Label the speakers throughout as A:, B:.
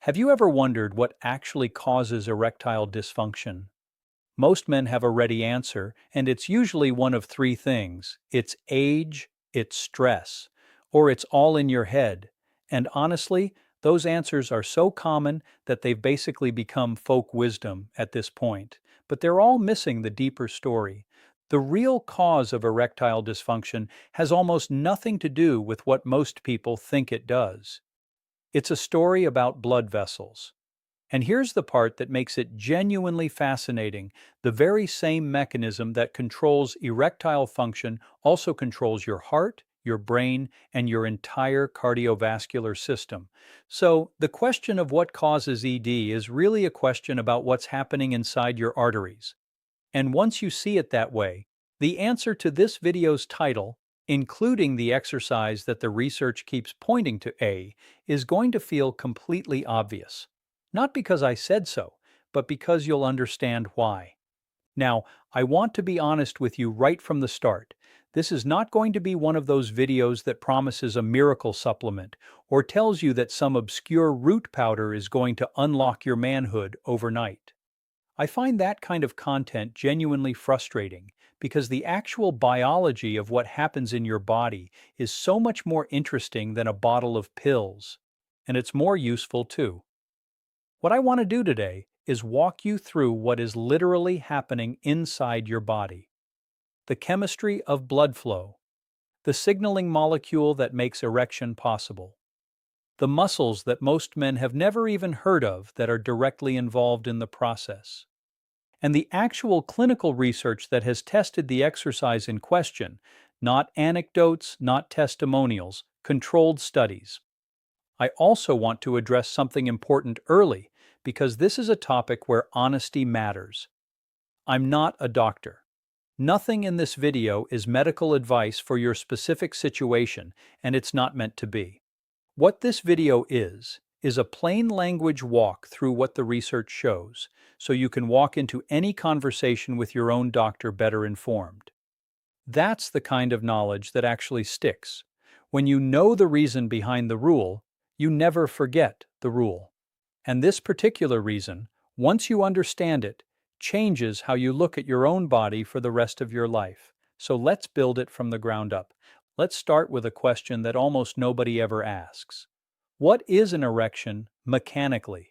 A: Have you ever wondered what actually causes erectile dysfunction? Most men have a ready answer, and it's usually one of three things. It's age, it's stress, or it's all in your head. And honestly, those answers are so common that they've basically become folk wisdom at this point. But they're all missing the deeper story. The real cause of erectile dysfunction has almost nothing to do with what most people think it does. It's a story about blood vessels. And here's the part that makes it genuinely fascinating. The very same mechanism that controls erectile function also controls your heart, your brain, and your entire cardiovascular system. So, the question of what causes ED is really a question about what's happening inside your arteries. And once you see it that way, the answer to this video's title, including the exercise that the research keeps pointing to A, is going to feel completely obvious. Not because I said so, but because you'll understand why. Now, I want to be honest with you right from the start. This is not going to be one of those videos that promises a miracle supplement or tells you that some obscure root powder is going to unlock your manhood overnight. I find that kind of content genuinely frustrating because the actual biology of what happens in your body is so much more interesting than a bottle of pills. And it's more useful too. What I want to do today is walk you through what is literally happening inside your body. The chemistry of blood flow, the signaling molecule that makes erection possible, the muscles that most men have never even heard of that are directly involved in the process, and the actual clinical research that has tested the exercise in question, not anecdotes, not testimonials, controlled studies. I also want to address something important early because this is a topic where honesty matters. I'm not a doctor. Nothing in this video is medical advice for your specific situation, and it's not meant to be. What this video is a plain language walk through what the research shows, so you can walk into any conversation with your own doctor better informed. That's the kind of knowledge that actually sticks. When you know the reason behind the rule, you never forget the rule. And this particular reason, once you understand it, changes how you look at your own body for the rest of your life. So let's build it from the ground up. Let's start with a question that almost nobody ever asks. What is an erection mechanically?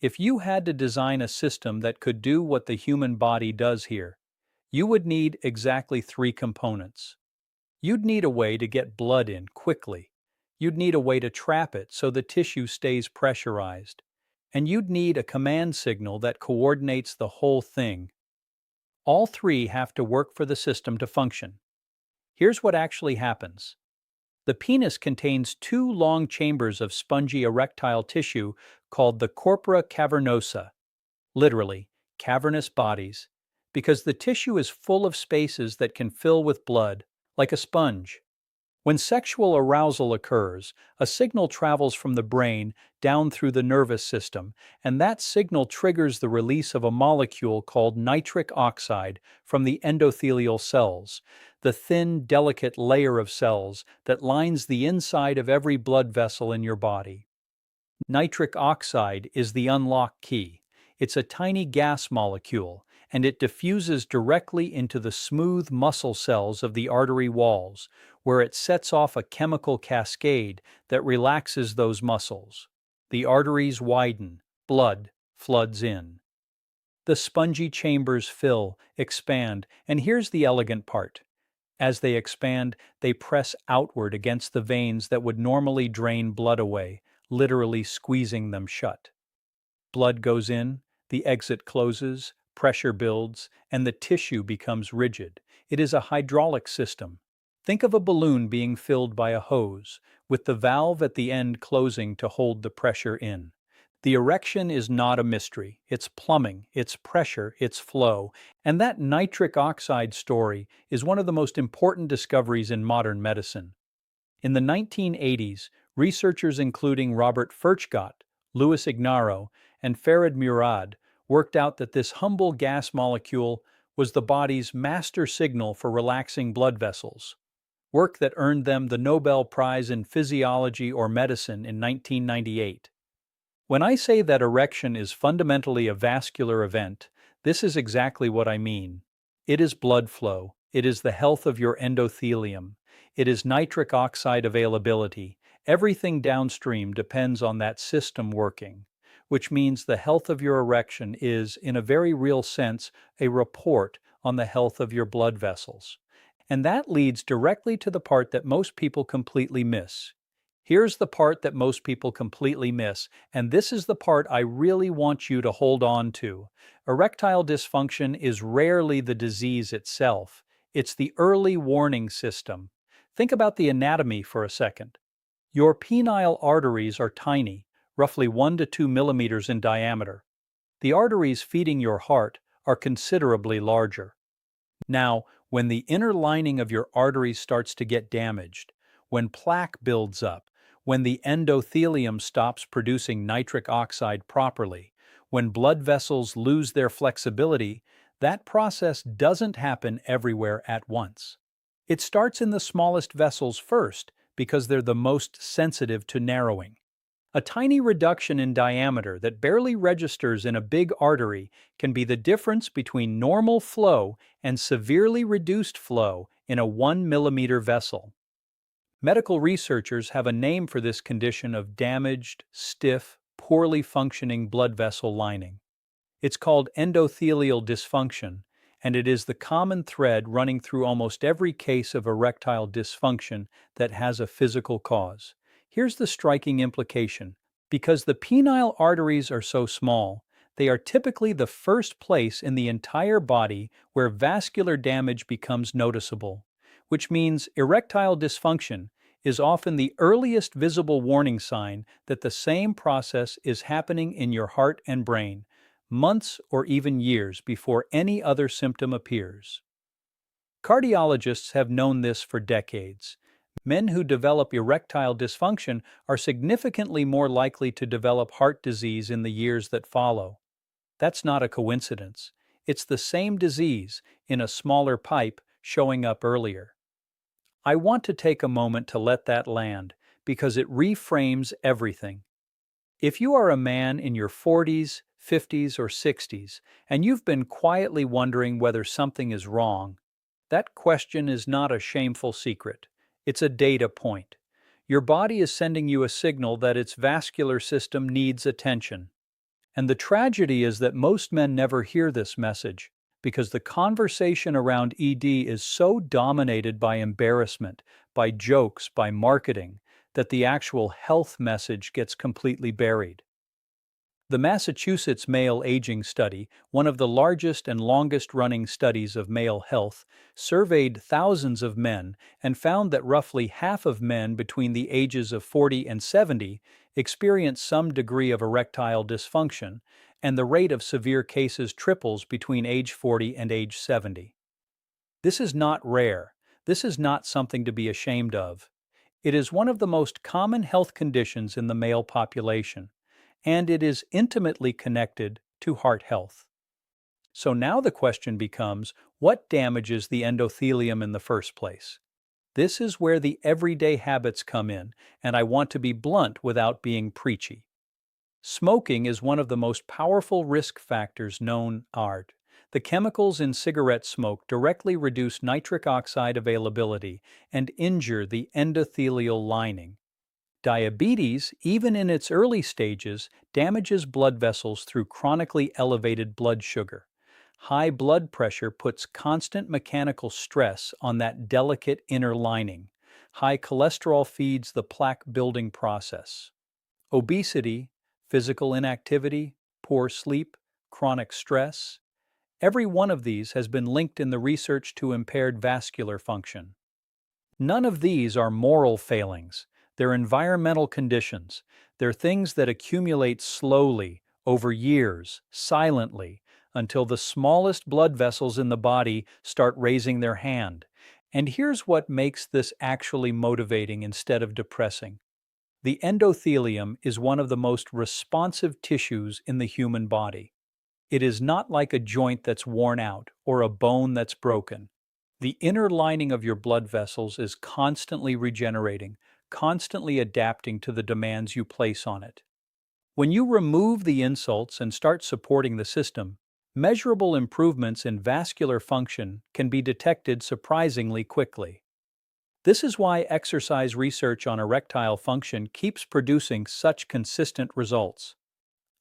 A: If you had to design a system that could do what the human body does here, you would need exactly three components. You'd need a way to get blood in quickly. You'd need a way to trap it so the tissue stays pressurized. And you'd need a command signal that coordinates the whole thing. All three have to work for the system to function. Here's what actually happens. The penis contains two long chambers of spongy erectile tissue called the corpora cavernosa, literally, cavernous bodies, because the tissue is full of spaces that can fill with blood, like a sponge. When sexual arousal occurs, a signal travels from the brain down through the nervous system, and that signal triggers the release of a molecule called nitric oxide from the endothelial cells, the thin, delicate layer of cells that lines the inside of every blood vessel in your body. Nitric oxide is the unlock key. It's a tiny gas molecule, and it diffuses directly into the smooth muscle cells of the artery walls, where it sets off a chemical cascade that relaxes those muscles. The arteries widen, blood floods in. The spongy chambers fill, expand, and here's the elegant part. As they expand, they press outward against the veins that would normally drain blood away, literally squeezing them shut. Blood goes in, the exit closes, pressure builds, and the tissue becomes rigid. It is a hydraulic system. Think of a balloon being filled by a hose, with the valve at the end closing to hold the pressure in. The erection is not a mystery. It's plumbing, it's pressure, it's flow, and that nitric oxide story is one of the most important discoveries in modern medicine. In the 1980s, researchers including Robert Furchgott, Louis Ignarro, and Farid Murad worked out that this humble gas molecule was the body's master signal for relaxing blood vessels, work that earned them the Nobel Prize in Physiology or Medicine in 1998. When I say that erection is fundamentally a vascular event, this is exactly what I mean. It is blood flow, it is the health of your endothelium, it is nitric oxide availability. Everything downstream depends on that system working, which means the health of your erection is, in a very real sense, a report on the health of your blood vessels. And that leads directly to the part that most people completely miss. Here's the part that most people completely miss, and this is the part I really want you to hold on to. Erectile dysfunction is rarely the disease itself, it's the early warning system. Think about the anatomy for a second. Your penile arteries are tiny, roughly 1 to 2 millimeters in diameter. The arteries feeding your heart are considerably larger. Now, when the inner lining of your arteries starts to get damaged, when plaque builds up, when the endothelium stops producing nitric oxide properly, when blood vessels lose their flexibility, that process doesn't happen everywhere at once. It starts in the smallest vessels first because they're the most sensitive to narrowing. A tiny reduction in diameter that barely registers in a big artery can be the difference between normal flow and severely reduced flow in a 1 millimeter vessel. Medical researchers have a name for this condition of damaged, stiff, poorly functioning blood vessel lining. It's called endothelial dysfunction, and it is the common thread running through almost every case of erectile dysfunction that has a physical cause. Here's the striking implication. Because the penile arteries are so small, they are typically the first place in the entire body where vascular damage becomes noticeable, which means erectile dysfunction is often the earliest visible warning sign that the same process is happening in your heart and brain, months or even years before any other symptom appears. Cardiologists have known this for decades. Men who develop erectile dysfunction are significantly more likely to develop heart disease in the years that follow. That's not a coincidence. It's the same disease, in a smaller pipe, showing up earlier. I want to take a moment to let that land because it reframes everything. If you are a man in your 40s, 50s, or 60s, and you've been quietly wondering whether something is wrong, that question is not a shameful secret. It's a data point. Your body is sending you a signal that its vascular system needs attention. And the tragedy is that most men never hear this message because the conversation around ED is so dominated by embarrassment, by jokes, by marketing, that the actual health message gets completely buried. The Massachusetts Male Aging Study, one of the largest and longest-running studies of male health, surveyed thousands of men and found that roughly half of men between the ages of 40 and 70 experience some degree of erectile dysfunction, and the rate of severe cases triples between age 40 and age 70. This is not rare. This is not something to be ashamed of. It is one of the most common health conditions in the male population, and it is intimately connected to heart health. So now the question becomes, what damages the endothelium in the first place? This is where the everyday habits come in, and I want to be blunt without being preachy. Smoking is one of the most powerful risk factors known. The chemicals in cigarette smoke directly reduce nitric oxide availability and injure the endothelial lining. Diabetes, even in its early stages, damages blood vessels through chronically elevated blood sugar. High blood pressure puts constant mechanical stress on that delicate inner lining. High cholesterol feeds the plaque-building process. Obesity, physical inactivity, poor sleep, chronic stress. Every one of these has been linked in the research to impaired vascular function. None of these are moral failings. They're environmental conditions. They're things that accumulate slowly, over years, silently, until the smallest blood vessels in the body start raising their hand. And here's what makes this actually motivating instead of depressing. The endothelium is one of the most responsive tissues in the human body. It is not like a joint that's worn out or a bone that's broken. The inner lining of your blood vessels is constantly regenerating, constantly adapting to the demands you place on it. When you remove the insults and start supporting the system, measurable improvements in vascular function can be detected surprisingly quickly. This is why exercise research on erectile function keeps producing such consistent results.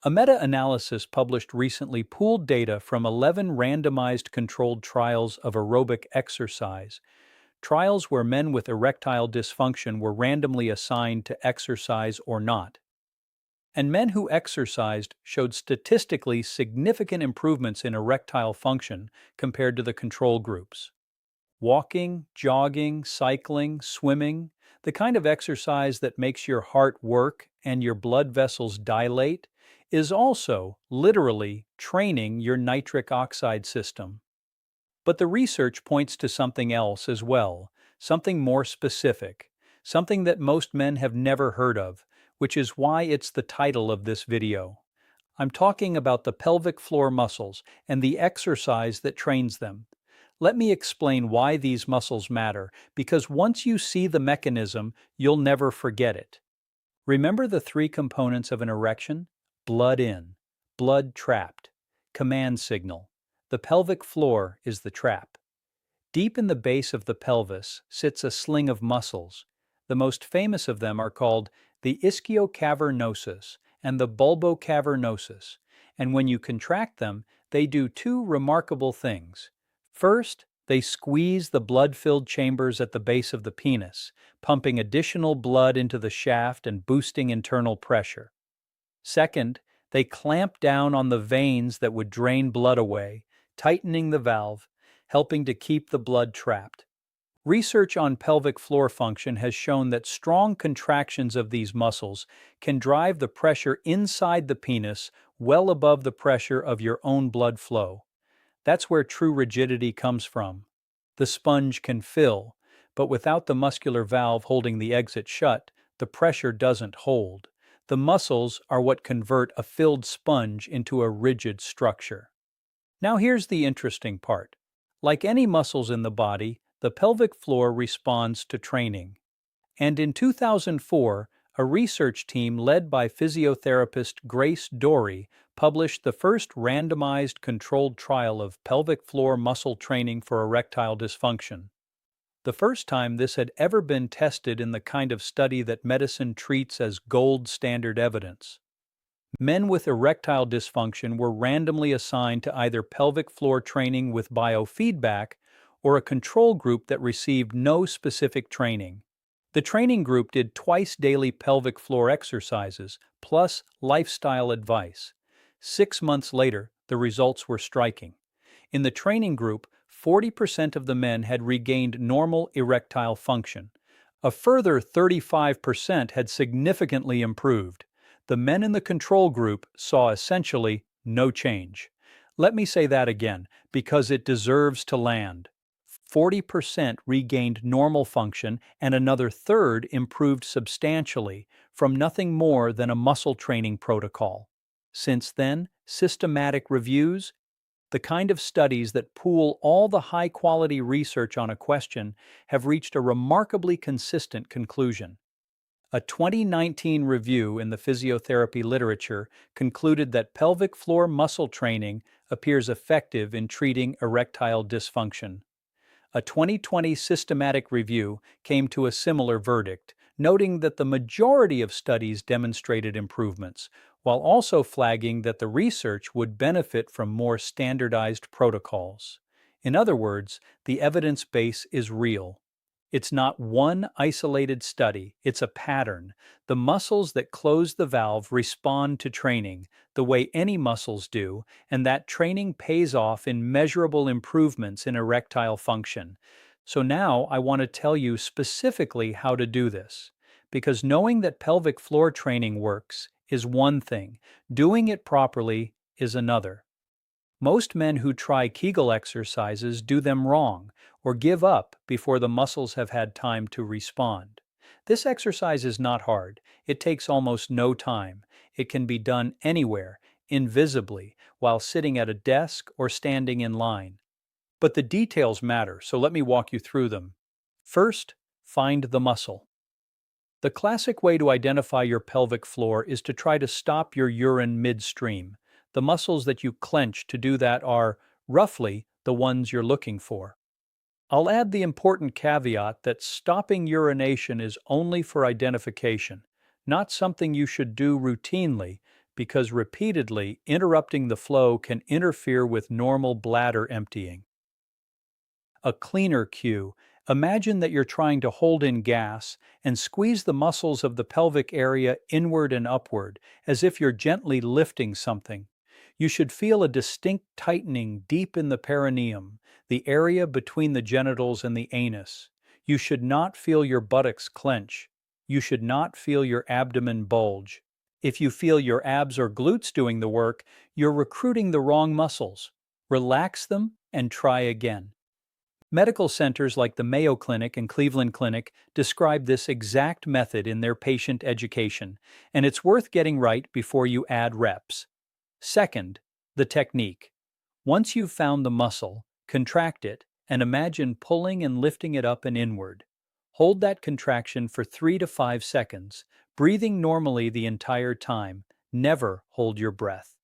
A: A meta-analysis published recently pooled data from 11 randomized controlled trials of aerobic exercise, trials where men with erectile dysfunction were randomly assigned to exercise or not. And men who exercised showed statistically significant improvements in erectile function compared to the control groups. Walking, jogging, cycling, swimming, the kind of exercise that makes your heart work and your blood vessels dilate, is also literally training your nitric oxide system. But the research points to something else as well, something more specific, something that most men have never heard of, which is why it's the title of this video. I'm talking about the pelvic floor muscles and the exercise that trains them. Let me explain why these muscles matter, because once you see the mechanism, you'll never forget it. Remember the three components of an erection? Blood in, blood trapped, command signal. The pelvic floor is the trap. Deep in the base of the pelvis sits a sling of muscles. The most famous of them are called the ischiocavernosus and the bulbocavernosus, and when you contract them, they do two remarkable things. First, they squeeze the blood-filled chambers at the base of the penis, pumping additional blood into the shaft and boosting internal pressure. Second, they clamp down on the veins that would drain blood away, tightening the valve, helping to keep the blood trapped. Research on pelvic floor function has shown that strong contractions of these muscles can drive the pressure inside the penis well above the pressure of your own blood flow. That's where true rigidity comes from. The sponge can fill, but without the muscular valve holding the exit shut, the pressure doesn't hold. The muscles are what convert a filled sponge into a rigid structure. Now here's the interesting part. Like any muscles in the body, the pelvic floor responds to training. And in 2004, a research team led by physiotherapist Grace Dorey published the first randomized controlled trial of pelvic floor muscle training for erectile dysfunction. The first time this had ever been tested in the kind of study that medicine treats as gold standard evidence. Men with erectile dysfunction were randomly assigned to either pelvic floor training with biofeedback or a control group that received no specific training. The training group did twice daily pelvic floor exercises, plus lifestyle advice. 6 months later, the results were striking. In the training group, 40% of the men had regained normal erectile function. A further 35% had significantly improved. The men in the control group saw essentially no change. Let me say that again, because it deserves to land. 40% regained normal function and another third improved substantially from nothing more than a muscle training protocol. Since then, systematic reviews, the kind of studies that pool all the high-quality research on a question, have reached a remarkably consistent conclusion. A 2019 review in the physiotherapy literature concluded that pelvic floor muscle training appears effective in treating erectile dysfunction. A 2020 systematic review came to a similar verdict, noting that the majority of studies demonstrated improvements, while also flagging that the research would benefit from more standardized protocols. In other words, the evidence base is real. It's not one isolated study, it's a pattern. The muscles that close the valve respond to training, the way any muscles do, and that training pays off in measurable improvements in erectile function. So now I want to tell you specifically how to do this. Because knowing that pelvic floor training works is one thing, doing it properly is another. Most men who try Kegel exercises do them wrong or give up before the muscles have had time to respond. This exercise is not hard. It takes almost no time. It can be done anywhere, invisibly, while sitting at a desk or standing in line. But the details matter, so let me walk you through them. First, find the muscle. The classic way to identify your pelvic floor is to try to stop your urine midstream. The muscles that you clench to do that are, roughly, the ones you're looking for. I'll add the important caveat that stopping urination is only for identification, not something you should do routinely, because repeatedly interrupting the flow can interfere with normal bladder emptying. A cleaner cue: imagine that you're trying to hold in gas and squeeze the muscles of the pelvic area inward and upward, as if you're gently lifting something. You should feel a distinct tightening deep in the perineum, the area between the genitals and the anus. You should not feel your buttocks clench. You should not feel your abdomen bulge. If you feel your abs or glutes doing the work, you're recruiting the wrong muscles. Relax them and try again. Medical centers like the Mayo Clinic and Cleveland Clinic describe this exact method in their patient education, and it's worth getting right before you add reps. Second, the technique. Once you've found the muscle, contract it and imagine pulling and lifting it up and inward. Hold that contraction for 3 to 5 seconds, breathing normally the entire time. Never hold your breath.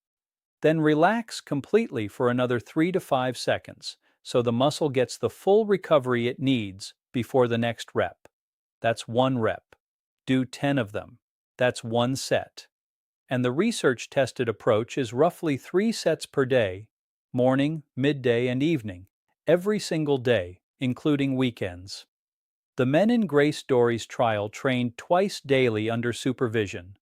A: Then relax completely for another 3 to 5 seconds, so the muscle gets the full recovery it needs before the next rep. That's 1 rep. Do 10 of them. That's 1 set. And the research-tested approach is roughly 3 sets per day, morning, midday, and evening, every single day, including weekends. The men in Grace Dory's trial trained twice daily under supervision.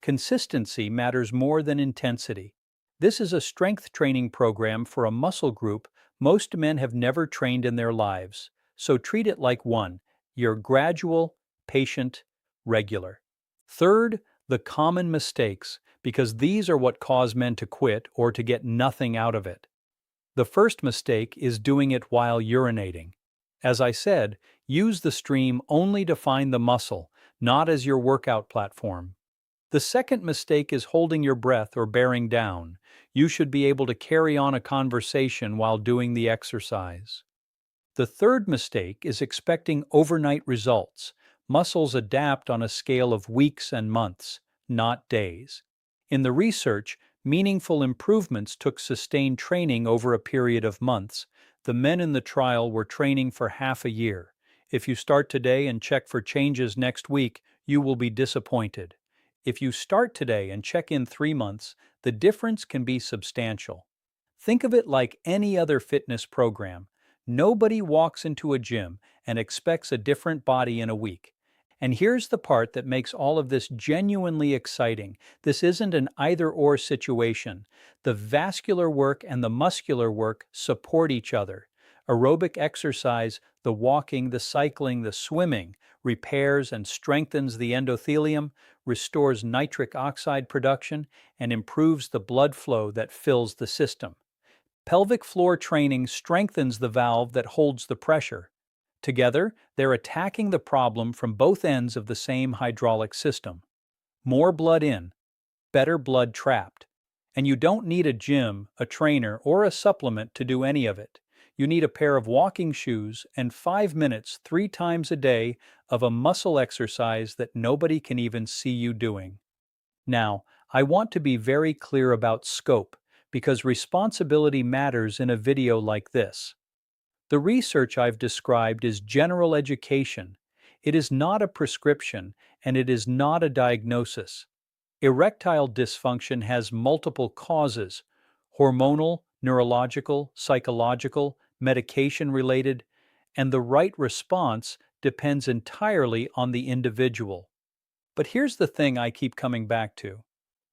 A: Consistency matters more than intensity. This is a strength training program for a muscle group most men have never trained in their lives, so treat it like one. You're gradual, patient, regular. Third, the common mistakes, because these are what cause men to quit or to get nothing out of it. The first mistake is doing it while urinating. As I said, use the stream only to find the muscle, not as your workout platform. The second mistake is holding your breath or bearing down. You should be able to carry on a conversation while doing the exercise. The third mistake is expecting overnight results. Muscles adapt on a scale of weeks and months, not days. In the research, meaningful improvements took sustained training over a period of months. The men in the trial were training for half a year. If you start today and check for changes next week, you will be disappointed. If you start today and check in 3 months, the difference can be substantial. Think of it like any other fitness program. Nobody walks into a gym and expects a different body in a week. And here's the part that makes all of this genuinely exciting. This isn't an either-or situation. The vascular work and the muscular work support each other. Aerobic exercise, the walking, the cycling, the swimming, repairs and strengthens the endothelium, restores nitric oxide production, and improves the blood flow that fills the system. Pelvic floor training strengthens the valve that holds the pressure. Together, they're attacking the problem from both ends of the same hydraulic system. More blood in, better blood trapped. And you don't need a gym, a trainer, or a supplement to do any of it. You need a pair of walking shoes and 5 minutes 3 times a day of a muscle exercise that nobody can even see you doing. Now, I want to be very clear about scope, because responsibility matters in a video like this. The research I've described is general education. It is not a prescription, and it is not a diagnosis. Erectile dysfunction has multiple causes: hormonal, neurological, psychological, medication-related, and the right response depends entirely on the individual. But here's the thing I keep coming back to.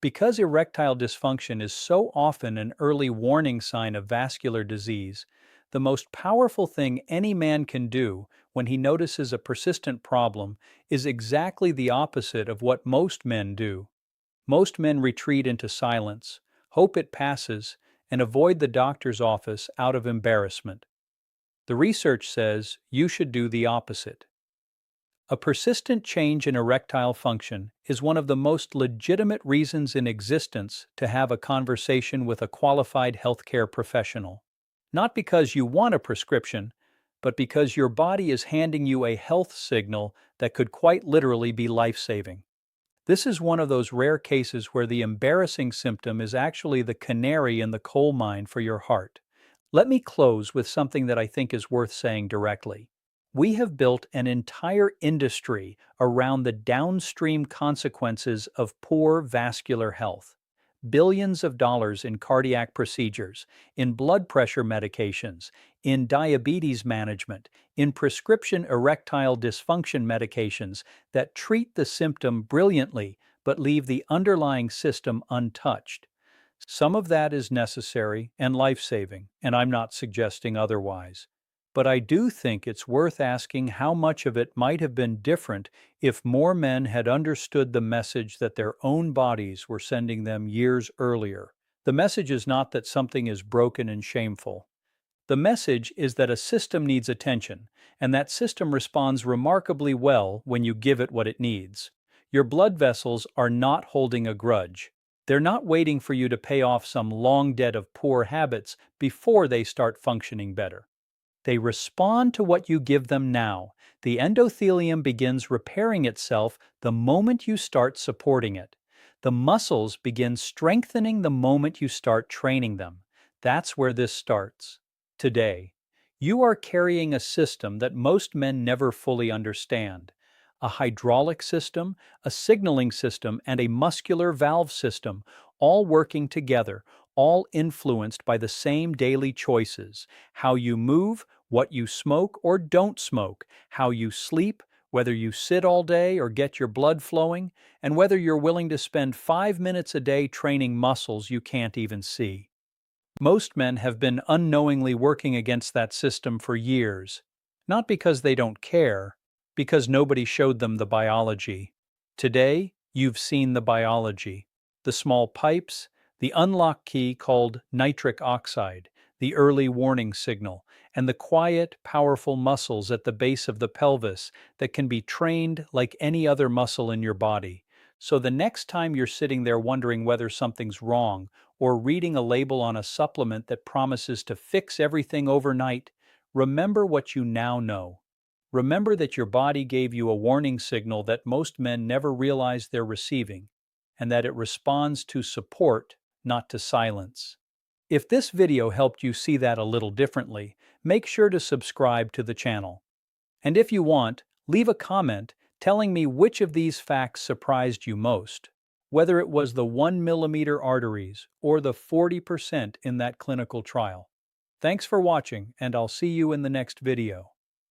A: Because erectile dysfunction is so often an early warning sign of vascular disease, the most powerful thing any man can do when he notices a persistent problem is exactly the opposite of what most men do. Most men retreat into silence, hope it passes, and avoid the doctor's office out of embarrassment. The research says you should do the opposite. A persistent change in erectile function is one of the most legitimate reasons in existence to have a conversation with a qualified healthcare professional. Not because you want a prescription, but because your body is handing you a health signal that could quite literally be life-saving. This is one of those rare cases where the embarrassing symptom is actually the canary in the coal mine for your heart. Let me close with something that I think is worth saying directly. We have built an entire industry around the downstream consequences of poor vascular health. Billions of dollars in cardiac procedures, in blood pressure medications, in diabetes management, in prescription erectile dysfunction medications that treat the symptom brilliantly but leave the underlying system untouched. Some of that is necessary and life-saving, and I'm not suggesting otherwise. But I do think it's worth asking how much of it might have been different if more men had understood the message that their own bodies were sending them years earlier. The message is not that something is broken and shameful. The message is that a system needs attention, and that system responds remarkably well when you give it what it needs. Your blood vessels are not holding a grudge. They're not waiting for you to pay off some long debt of poor habits before they start functioning better. They respond to what you give them now. The endothelium begins repairing itself the moment you start supporting it. The muscles begin strengthening the moment you start training them. That's where this starts. Today, you are carrying a system that most men never fully understand. A hydraulic system, a signaling system, and a muscular valve system, all working together, all influenced by the same daily choices: how you move, what you smoke or don't smoke, how you sleep, whether you sit all day or get your blood flowing, and whether you're willing to spend 5 minutes a day training muscles you can't even see. Most men have been unknowingly working against that system for years, not because they don't care, because nobody showed them the biology. Today, you've seen the biology. The small pipes, the unlock key called nitric oxide, the early warning signal, and the quiet, powerful muscles at the base of the pelvis that can be trained like any other muscle in your body. So the next time you're sitting there wondering whether something's wrong, or reading a label on a supplement that promises to fix everything overnight, remember what you now know. Remember that your body gave you a warning signal that most men never realize they're receiving, and that it responds to support, not to silence. If this video helped you see that a little differently, make sure to subscribe to the channel. And if you want, leave a comment telling me which of these facts surprised you most, whether it was the 1 mm arteries or the 40% in that clinical trial. Thanks for watching, and I'll see you in the next video.